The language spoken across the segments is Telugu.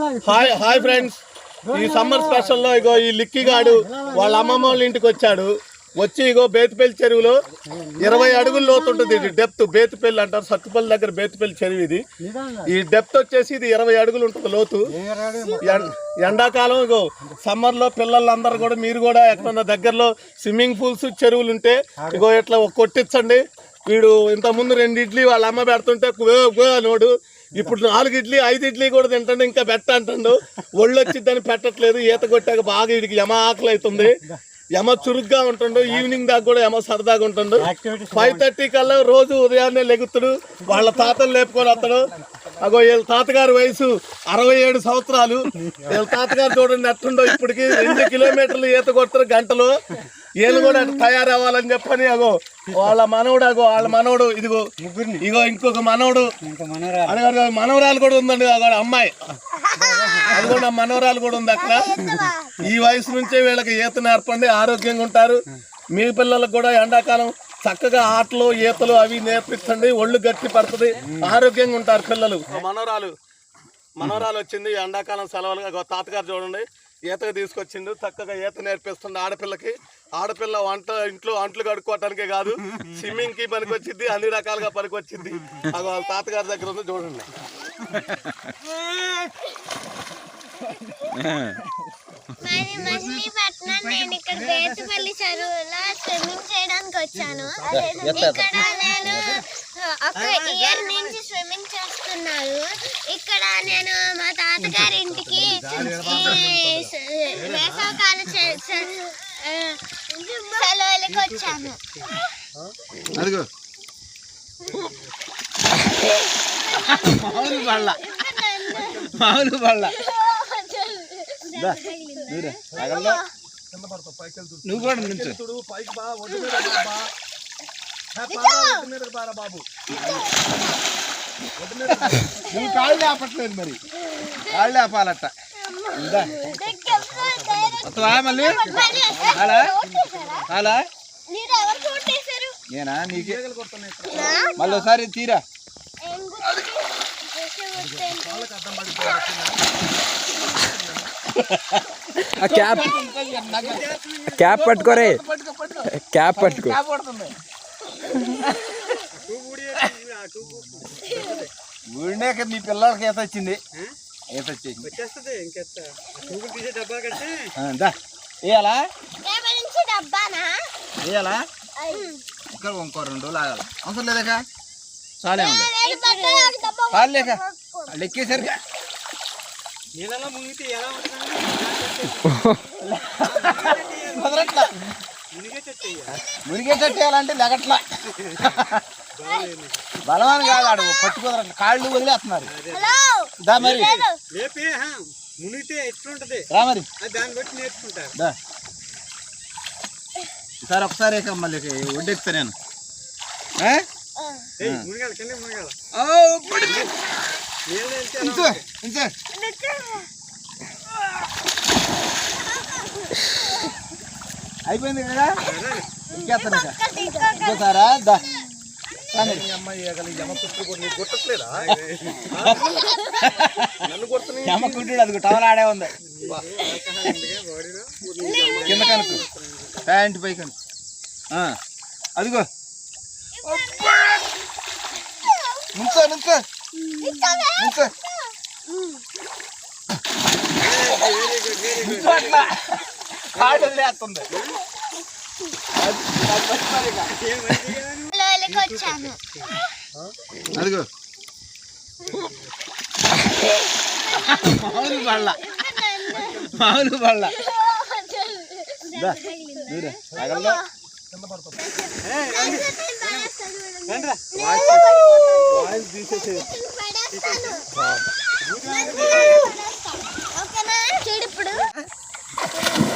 హాయ్ ఫ్రెండ్స్, ఈ సమ్మర్ స్పెషల్లో ఇగో ఈ లిక్కిగాడు వాళ్ళ అమ్మమ్మ వాళ్ళ ఇంటికి వచ్చాడు. వచ్చి ఇగో బేతుపల్లి చెరువులో 20 అడుగుల లోతు ఉంటుంది. ఇది డెప్త్ బేతుపల్లి అంటారు, సత్తుపల్లి దగ్గర బేతుపల్లి చెరువు ఇది. ఈ డెప్త్ వచ్చేసి ఇది 20 అడుగులు ఉంటుంది లోతు. ఎండాకాలం ఇగో సమ్మర్లో పిల్లలందరూ కూడా మీరు కూడా ఎక్కడన్నా దగ్గరలో స్విమ్మింగ్ పూల్స్ చెరువులు ఉంటే ఇగో ఇట్లా కొట్టించండి. వీడు ఇంతకుముందు 2 ఇడ్లీ వాళ్ళ అమ్మ పెడుతుంటే నోడు ఇప్పుడు 4 ఇడ్లీ 5 ఇడ్లీ కూడా తింటాడు, ఇంకా పెట్ట అంటాడు. ఒళ్ళు వచ్చిద్దని పెట్టట్లేదు. ఈత కొట్టాక బాగా వీడికి యమ ఆకలి అవుతుంది, యమ చురుగ్గా ఉంటుండు. ఈవినింగ్ దాకా కూడా యమ సరదాగా ఉంటుండు. 5:30 కల్లా రోజు ఉదయాన్నే లెగుతాడు. వాళ్ళ తాతలు లేపుకొని వస్తాడు. అగో వీళ్ళ తాతగారి వయసు 67 సంవత్సరాలు. వీళ్ళ తాతగారు చూడండి ఎట్టుండో, ఇప్పటికి 2 కిలోమీటర్లు ఈత కొడతారు గంటలో. వీళ్ళు కూడా తయారవ్వాలని చెప్పని అగో వాళ్ళ మనవడు ఇదిగో ఇంకొక మనవడు, మనవరాలు కూడా ఉందండి. అమ్మాయి అది కూడా మనవరాలు కూడా ఉంది అక్కడ. ఈ వయసు నుంచే వీళ్ళకి ఈత నేర్పండి, ఆరోగ్యంగా ఉంటారు. మీ పిల్లలకు కూడా ఎండాకాలం చక్కగా ఆటలు ఈతలు అవి నేర్పించండి, ఒళ్ళు గట్టి పడుతుంది, ఆరోగ్యంగా ఉంటారు పిల్లలు. మనవరాలు వచ్చింది ఎండాకాలం సెలవులుగా. తాతగారు చూడండి ఈతగా తీసుకొచ్చిండు, చక్కగా ఈత నేర్పిస్తుంది ఆడపిల్లకి. ఆడపిల్ల ఇంట్లో అంట్లు కడుక్కోవటానికే కాదు, స్విమ్మింగ్ కి పనికొచ్చింది, అన్ని రకాలుగా పనికొచ్చింది. అది వాళ్ళ తాతగారి దగ్గర ఉంది చూడండి. నేను ఇక్కడ బేతుపల్లి చెరువులో స్విమ్మింగ్ చేయడానికి వచ్చాను. ఇక్కడ నేను ఒక ఇయర్ నుంచి స్విమ్మింగ్ చేస్తున్నాను. ఇక్కడ నేను మా తాతగారి ఇంటికి వేసవకాల సెలవులకి వచ్చాను. నువ్వు కూడా బాబు నువ్వు కాళ్ళు ఆపట్లేదు, మరి కాళ్ళు ఆపాలట. మళ్ళీ అలా నేనా నీకే మళ్ళీ ఒకసారి తీరా. క్యాప్ పట్టుకోరే, క్యాప్ పట్టుకో. ఊడినాక మీ పిల్లలకి ఈత వచ్చింది, ఈత వచ్చేసింది. వేయాలా వేయాలా ఇక్కడ ఇంకో 2 లాగాలి. అవసరం లేదాక చాలే ఉంది, చాలు లేక లెక్కేసరిగా మునిగే చెట్టు వేయాలంటే లెగట్లా బలవాన్ కాదు, ఆడు పట్టుకోదరట్ల కాళ్ళు వదిలేస్తున్నారు. దా మరి మునిగితే ఎట్లుంటది రా మరి దాన్ని బట్టి నేర్చుకుంటారు. ఈసారి ఒకసారి మళ్ళీ వడ్డెక్కుతా నేను. అయిపోయింది కదా, ఇంకేస్తాను ఇంకోసారా. దా కుట్టుడు అది టవల్ ఆడే ఉంది కింద కనుక ప్యాంట్ పై కనుక. అదిగో నుంచో నుంచో నుంచో కాడు వదిలేస్తుంది. అదిగో మామూలు బళ్ళ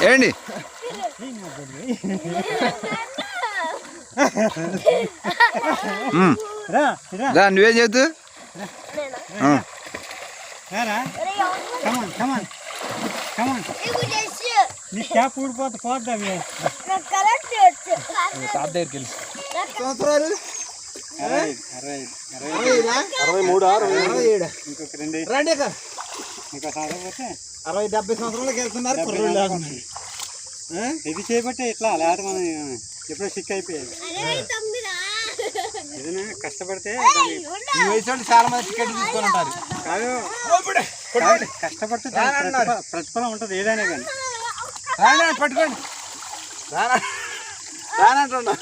ఏండి నువ్వేం చేద్దు. నీ క్యాప్ ఊడిపోతే పోద్దా తాత దగ్గరికి వెళ్ళి సంవత్సరాలు 63 రండి ఇంకా చదవకపోతే 60-70 సంవత్సరాలకు వెళ్తున్నారు కుర్రోళ్ళు లేకుండా. ఇది చేయబట్టే ఇట్లా లేకపోతే మనం ఎప్పుడో సిక్ అయిపోయేది. ఏదైనా కష్టపడితే దాన్ని ఈ వయసు వాళ్ళు చాలా మంది టికెట్ తీసుకొని ఉంటారు. కాదు కష్టపడితే దానికి ప్రతిఫలం ఉంటుంది ఏదైనా కానీ. రానా పట్టుకోండి, రానంటున్నా.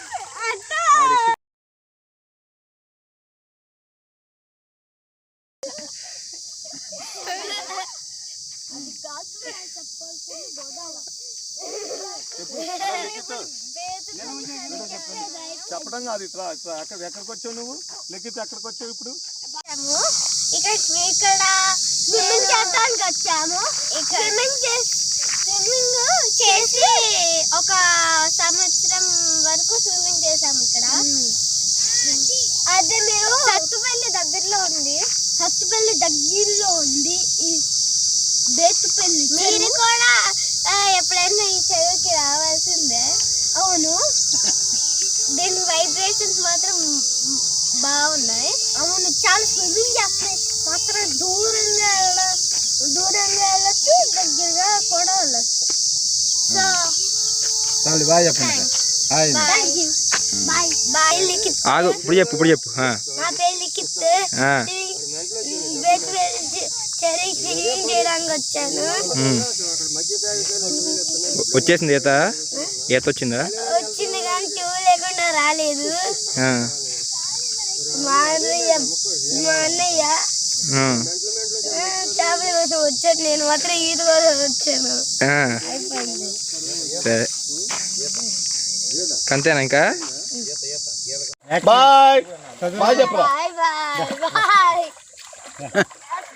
చెప్పడం కాదు, ఇట్లా ఇట్లా ఎక్కడికి వచ్చావు నువ్వు? లెక్కితే ఎక్కడికి వచ్చావు ఇప్పుడు? ఇక్కడ స్విమ్మింగ్ చేయడానికి వచ్చాము. స్విమ్మింగ్ చేసి ఒక సంవత్సరం వరకు స్విమ్మింగ్ చేసాము ఇక్కడ. అదే మీరు సత్తుపల్లి దగ్గరలో ఉంది ఈ బేతుపల్లి. మీరు కూడా ఎప్పుడైనా ఈ చెరువుకి రావాల్సిందే. అవును, దీని వైబ్రేషన్స్ మాత్రం బాగున్నాయి. అవును, చాలా స్విమ్మింగ్ చేస్తున్నాయి. మాత్రం దూరంగా వెళ్ళొచ్చు, దగ్గరగా కూడా వెళ్ళొచ్చు. సో బాయ్ చెప్పండి. బాయ్ లిఖిత్. ఆగు, ఇప్పుడు చెప్పు. నా పేరు లిఖిత్. చెరువు క్లీన్ చేయడానికి వచ్చాను. వచ్చేసింది ఈత వచ్చిందా? వచ్చింది కానీ ట్యూబ్ లేకుండా రాలేదు. మా అన్నయ్య చేపల కోసం వచ్చాడు, నేను మాత్రం ఈత కోసం వచ్చాను. అయిపోయింది. సరే, అంతేనా ఇంకా? బాయ్ బాయ్ చెప్పరా. Bye bye bye.